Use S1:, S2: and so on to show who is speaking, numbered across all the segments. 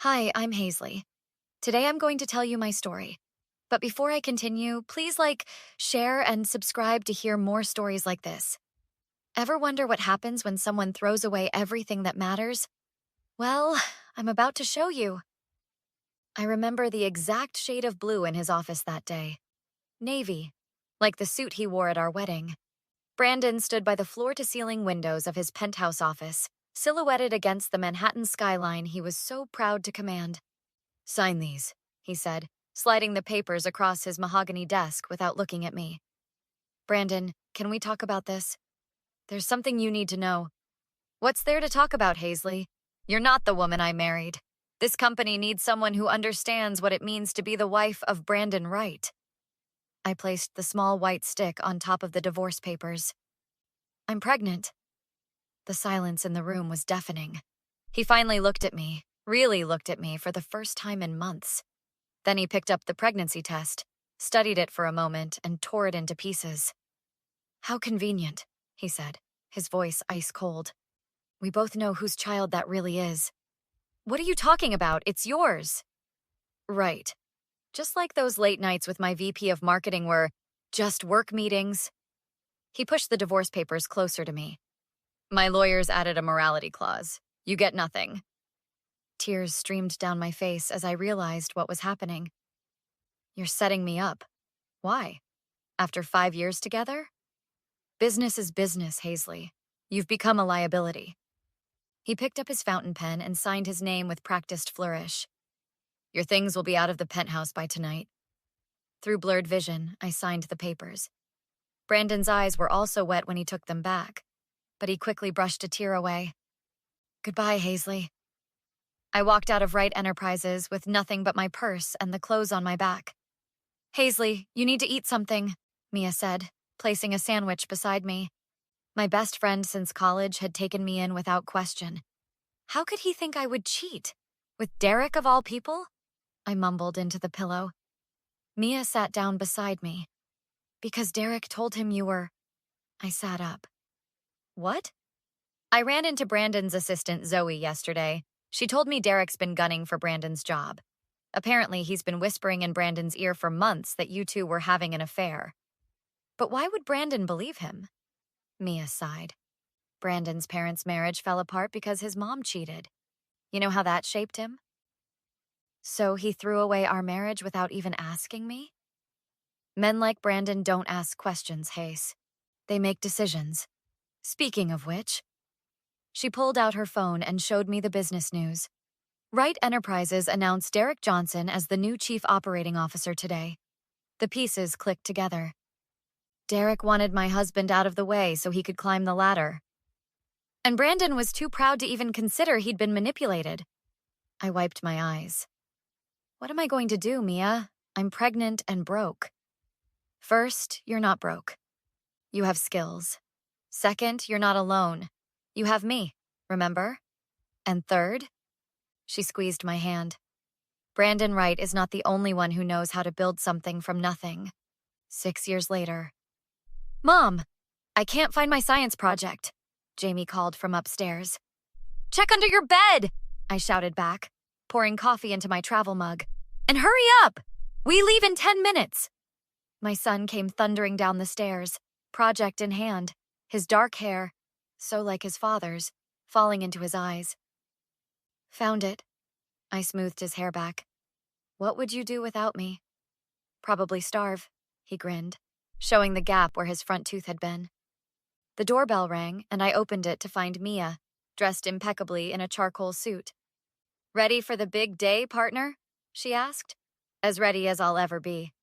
S1: Hi, I'm Hazley. Today I'm going to tell you my story. But before I continue, please share, and subscribe to hear more stories like this. Ever wonder what happens when someone throws away everything that matters? Well, I'm about to show you. I remember the exact shade of blue in his office that day. Navy, like the suit he wore at our wedding. Brandon stood by the floor-to-ceiling windows of his penthouse office, silhouetted against the Manhattan skyline he was so proud to command. "Sign these," he said, sliding the papers across his mahogany desk without looking at me. "Brandon, can we talk about this? There's something you need to know." "What's there to talk about, Hazley? You're not the woman I married. This company needs someone who understands what it means to be the wife of Brandon Wright." I placed the small white stick on top of the divorce papers. "I'm pregnant." The silence in the room was deafening. He finally looked at me, really looked at me for the first time in months. Then he picked up the pregnancy test, studied it for a moment, and tore it into pieces. "How convenient," he said, his voice ice cold. "We both know whose child that really is." "What are you talking about? It's yours." "Right. Just like those late nights with my VP of marketing were just work meetings." He pushed the divorce papers closer to me. "My lawyers added a morality clause. You get nothing." Tears streamed down my face as I realized what was happening. "You're setting me up. Why? After 5 years together?" "Business is business, Hazley. You've become a liability." He picked up his fountain pen and signed his name with practiced flourish. "Your things will be out of the penthouse by tonight." Through blurred vision, I signed the papers. Brandon's eyes were also wet when he took them back, but he quickly brushed a tear away. "Goodbye, Hazley." I walked out of Wright Enterprises with nothing but my purse and the clothes on my back. "Hazley, you need to eat something," Mia said, placing a sandwich beside me. My best friend since college had taken me in without question. How could he think I would cheat? With Derek of all people? I mumbled into the pillow. Mia sat down beside me. "Because Derek told him you were..." I sat up. "What?" "I ran into Brandon's assistant Zoe yesterday. She told me Derek's been gunning for Brandon's job. Apparently, he's been whispering in Brandon's ear for months that you two were having an affair." "But why would Brandon believe him?" Mia sighed. "Brandon's parents' marriage fell apart because his mom cheated. You know how that shaped him?" "So he threw away our marriage without even asking me?" "Men like Brandon don't ask questions, Hayes. They make decisions. Speaking of which..." She pulled out her phone and showed me the business news. Wright Enterprises announced Derek Johnson as the new chief operating officer today. The pieces clicked together. Derek wanted my husband out of the way so he could climb the ladder. And Brandon was too proud to even consider he'd been manipulated. I wiped my eyes. "What am I going to do, Mia? I'm pregnant and broke." "First, you're not broke. You have skills. Second, you're not alone. You have me, remember? And third..." She squeezed my hand. "Brandon Wright is not the only one who knows how to build something from nothing." 6 years later. "Mom, I can't find my science project," Jamie called from upstairs. "Check under your bed," I shouted back, pouring coffee into my travel mug. "And hurry up! We leave in 10 minutes." My son came thundering down the stairs, project in hand, his dark hair, so like his father's, falling into his eyes. "Found it." I smoothed his hair back. "What would you do without me?" "Probably starve," he grinned, showing the gap where his front tooth had been. The doorbell rang, and I opened it to find Mia, dressed impeccably in a charcoal suit. "Ready for the big day, partner?" she asked. "As ready as I'll ever be."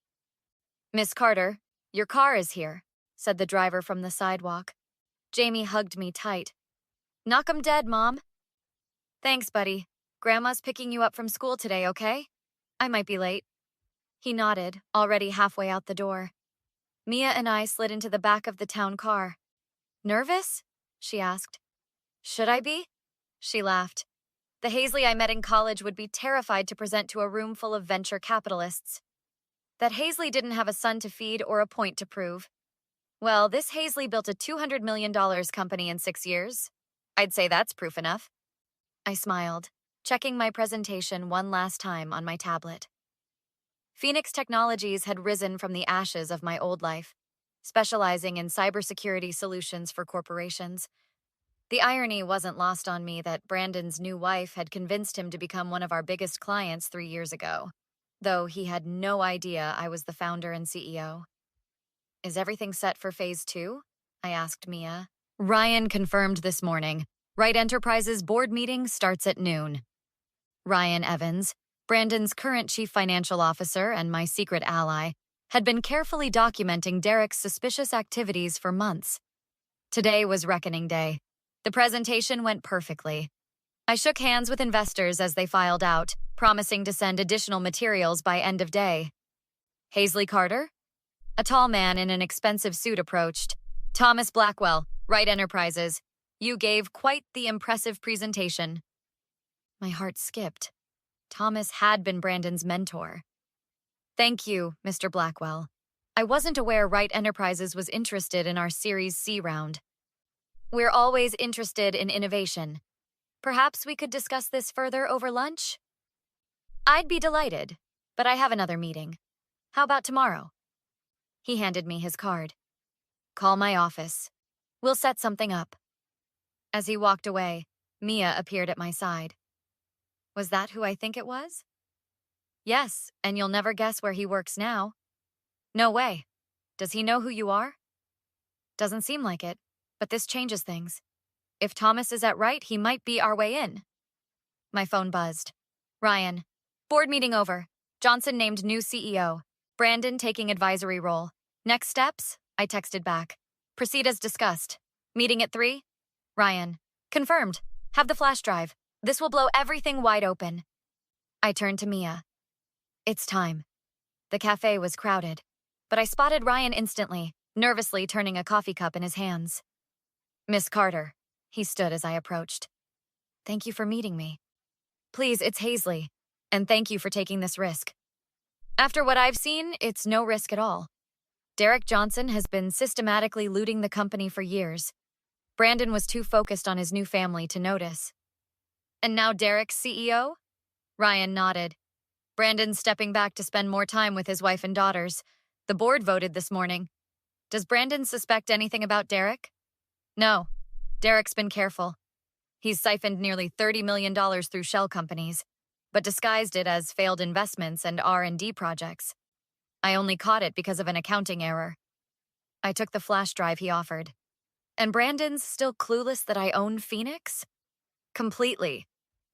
S1: "Miss Carter, your car is here," said the driver from the sidewalk. Jamie hugged me tight. "Knock 'em dead, Mom." "Thanks, buddy. Grandma's picking you up from school today, okay? I might be late." He nodded, already halfway out the door. Mia and I slid into the back of the town car. "Nervous?" she asked. "Should I be?" She laughed. The Hazley I met in college would be terrified to present to a room full of venture capitalists. That Hazley didn't have a son to feed or a point to prove. Well, this Hazley built a $200 million company in 6 years. I'd say that's proof enough. I smiled. checking my presentation one last time on my tablet. Phoenix Technologies had risen from the ashes of my old life, specializing in cybersecurity solutions for corporations. The irony wasn't lost on me that Brandon's new wife had convinced him to become one of our biggest clients 3 years ago, though he had no idea I was the founder and CEO. Is everything set for phase 2? I asked Mia. Ryan confirmed this morning. Wright Enterprises board meeting starts at noon. Ryan Evans, Brandon's current chief financial officer and my secret ally, had been carefully documenting Derek's suspicious activities for months. Today was reckoning day. The presentation went perfectly. I shook hands with investors as they filed out, promising to send additional materials by end of day. Hazley Carter? A tall man in an expensive suit approached. Thomas Blackwell, Wright Enterprises. You gave quite the impressive presentation. My heart skipped. Thomas had been Brandon's mentor. Thank you, Mr. Blackwell. I wasn't aware Wright Enterprises was interested in our Series C round. We're always interested in innovation. Perhaps we could discuss this further over lunch? I'd be delighted, but I have another meeting. How about tomorrow? He handed me his card. Call my office. We'll set something up. As he walked away, Mia appeared at my side. Was that who I think it was? Yes, and you'll never guess where he works now. No way. Does he know who you are? Doesn't seem like it, but this changes things. If Thomas is at Wright, he might be our way in. My phone buzzed. Ryan. Board meeting over. Johnson named new CEO. Brandon taking advisory role. Next steps? I texted back. Proceed as discussed. Meeting at 3? Ryan. Confirmed. Have the flash drive. This will blow everything wide open. I turned to Mia. It's time. The cafe was crowded, but I spotted Ryan instantly, nervously turning a coffee cup in his hands. Miss Carter. He stood as I approached. Thank you for meeting me. Please, it's Hazley, and thank you for taking this risk. After what I've seen, it's no risk at all. Derek Johnson has been systematically looting the company for years. Brandon was too focused on his new family to notice. And now Derek's CEO? Ryan nodded. Brandon's stepping back to spend more time with his wife and daughters. The board voted this morning. Does Brandon suspect anything about Derek? No. Derek's been careful. He's siphoned nearly $30 million through shell companies, but disguised it as failed investments and R&D projects. I only caught it because of an accounting error. I took the flash drive he offered. And Brandon's still clueless that I own Phoenix? Completely.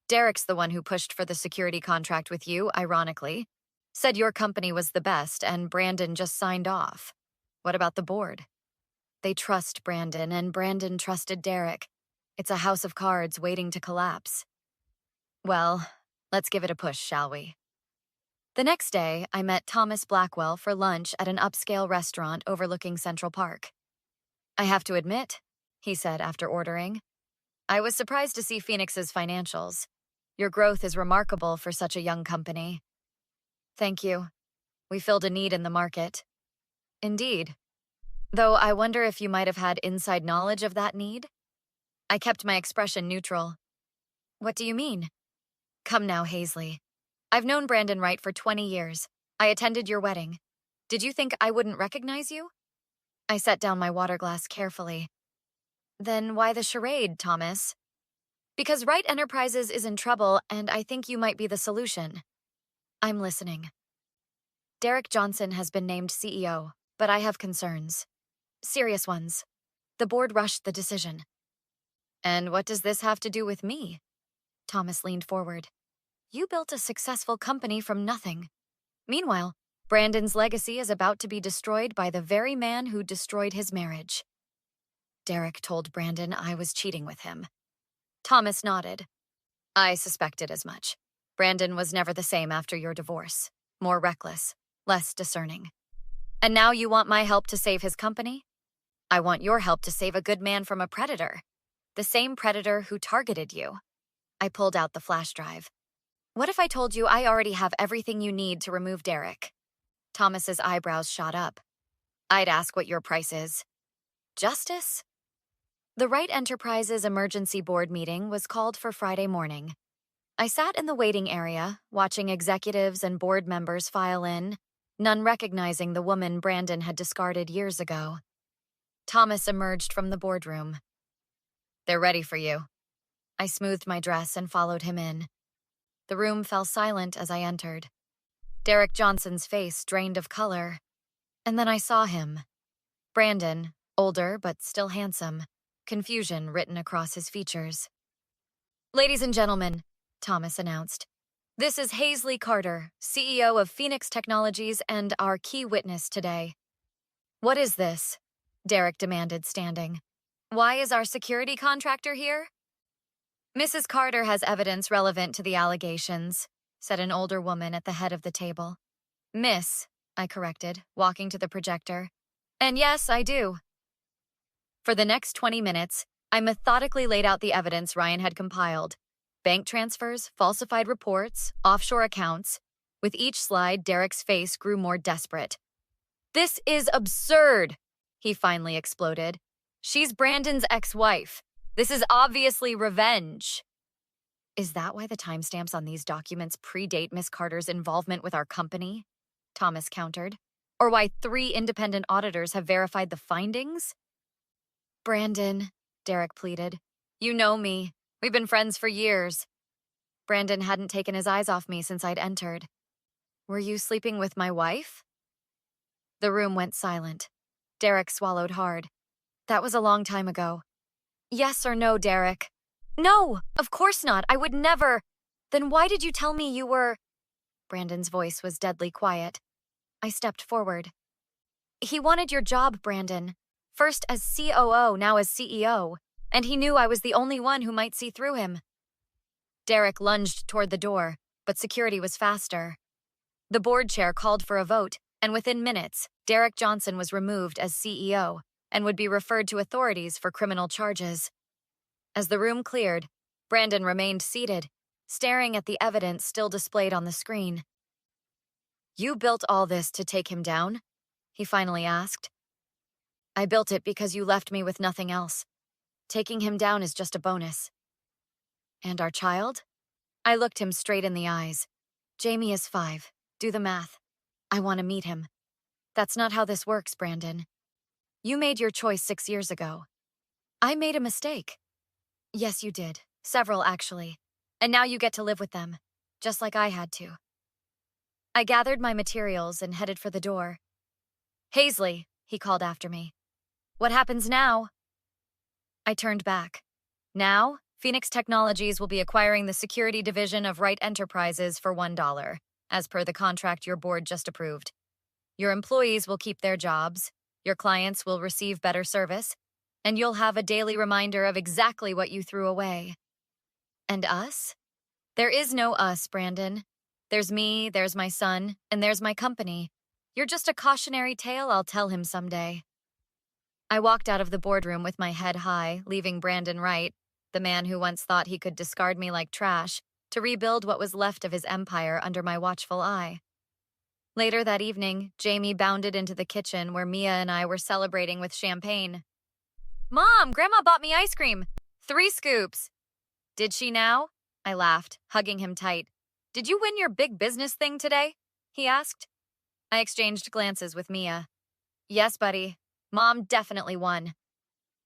S1: Derek's the one who pushed for the security contract with you, ironically. Said your company was the best, and Brandon just signed off. What about the board? They trust Brandon, and Brandon trusted Derek. It's a house of cards waiting to collapse. Well, let's give it a push, shall we? The next day, I met Thomas Blackwell for lunch at an upscale restaurant overlooking Central Park. I have to admit, he said after ordering, I was surprised to see Phoenix's financials. Your growth is remarkable for such a young company. Thank you. We filled a need in the market. Indeed. Though I wonder if you might have had inside knowledge of that need? I kept my expression neutral. What do you mean? Come now, Hazley. I've known Brandon Wright for 20 years. I attended your wedding. Did you think I wouldn't recognize you? I set down my water glass carefully. Then why the charade, Thomas? Because Wright Enterprises is in trouble, and I think you might be the solution. I'm listening. Derek Johnson has been named CEO, but I have concerns. Serious ones. The board rushed the decision. And what does this have to do with me? Thomas leaned forward. You built a successful company from nothing. Meanwhile, Brandon's legacy is about to be destroyed by the very man who destroyed his marriage. Derek told Brandon I was cheating with him. Thomas nodded. I suspected as much. Brandon was never the same after your divorce. More reckless, less discerning. And now you want my help to save his company? I want your help to save a good man from a predator. The same predator who targeted you. I pulled out the flash drive. What if I told you I already have everything you need to remove Derek? Thomas's eyebrows shot up. I'd ask what your price is. Justice? The Wright Enterprises emergency board meeting was called for Friday morning. I sat in the waiting area, watching executives and board members file in, none recognizing the woman Brandon had discarded years ago. Thomas emerged from the boardroom. "They're ready for you." I smoothed my dress and followed him in. The room fell silent as I entered. Derek Johnson's face drained of color. And then I saw him. Brandon, older but still handsome, confusion written across his features. "Ladies and gentlemen," Thomas announced, "this is Hazley Carter, CEO of Phoenix Technologies and our key witness today." "What is this?" Derek demanded, standing. "Why is our security contractor here?" "Mrs. Carter has evidence relevant to the allegations," said an older woman at the head of the table. "Miss," I corrected, walking to the projector. "And yes, I do." For the next 20 minutes, I methodically laid out the evidence Ryan had compiled. Bank transfers, falsified reports, offshore accounts. With each slide, Derek's face grew more desperate. "This is absurd," he finally exploded. "She's Brandon's ex-wife. This is obviously revenge." "Is that why the timestamps on these documents predate Miss Carter's involvement with our company?" Thomas countered. "Or why 3 independent auditors have verified the findings?" "Brandon," Derek pleaded. "You know me. We've been friends for years." Brandon hadn't taken his eyes off me since I'd entered. "Were you sleeping with my wife?" The room went silent. Derek swallowed hard. "That was a long time ago." "Yes or no, Derek?" "No, of course not. I would never." "Then why did you tell me you were—" Brandon's voice was deadly quiet. I stepped forward. "He wanted your job, Brandon. First as COO, now as CEO. And he knew I was the only one who might see through him." Derek lunged toward the door, but security was faster. The board chair called for a vote, and within minutes, Derek Johnson was removed as CEO and would be referred to authorities for criminal charges. As the room cleared, Brandon remained seated, staring at the evidence still displayed on the screen. "You built all this to take him down?" he finally asked. "I built it because you left me with nothing else. Taking him down is just a bonus." "And our child?" I looked him straight in the eyes. "Jamie is 5. Do the math. I want to meet him." "That's not how this works, Brandon. You made your choice 6 years ago. I made a mistake." "Yes, you did. Several, actually. And now you get to live with them, just like I had to." I gathered my materials and headed for the door. "Hazley," he called after me. "What happens now?" I turned back. "Now, Phoenix Technologies will be acquiring the security division of Wright Enterprises for $1, as per the contract your board just approved. Your employees will keep their jobs, your clients will receive better service, and you'll have a daily reminder of exactly what you threw away." "And us?" "There is no us, Brandon. There's me, there's my son, and there's my company. You're just a cautionary tale I'll tell him someday." I walked out of the boardroom with my head high, leaving Brandon Wright, the man who once thought he could discard me like trash, to rebuild what was left of his empire under my watchful eye. Later that evening, Jamie bounded into the kitchen where Mia and I were celebrating with champagne. "Mom, Grandma bought me ice cream. 3 scoops." "Did she now?" I laughed, hugging him tight. "Did you win your big business thing today?" he asked. I exchanged glances with Mia. "Yes, buddy. Mom definitely won."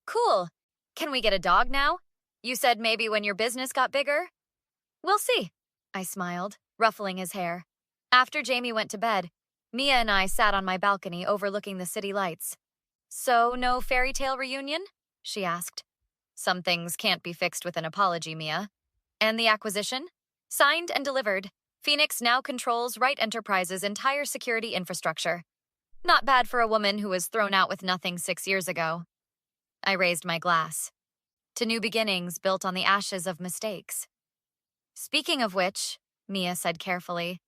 S1: "Cool. Can we get a dog now? You said maybe when your business got bigger." "We'll see," I smiled, ruffling his hair. After Jamie went to bed, Mia and I sat on my balcony overlooking the city lights. "So, no fairy tale reunion?" she asked. "Some things can't be fixed with an apology, Mia." "And the acquisition?" "Signed and delivered. Phoenix now controls Wright Enterprises' entire security infrastructure. Not bad for a woman who was thrown out with nothing 6 years ago." I raised my glass. "To new beginnings built on the ashes of mistakes." "Speaking of which," Mia said carefully,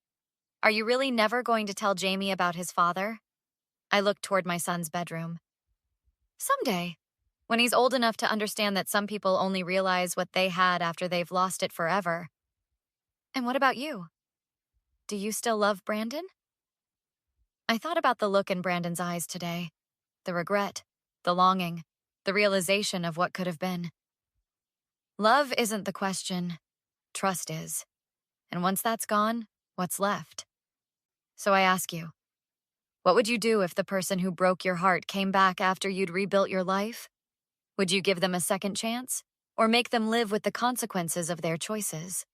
S1: "are you really never going to tell Jamie about his father?" I looked toward my son's bedroom. "Someday, when he's old enough to understand that some people only realize what they had after they've lost it forever." "And what about you? Do you still love Brandon?" I thought about the look in Brandon's eyes today. The regret, the longing, the realization of what could have been. Love isn't the question. Trust is. And once that's gone, what's left? So I ask you, what would you do if the person who broke your heart came back after you'd rebuilt your life? Would you give them a second chance? Or make them live with the consequences of their choices?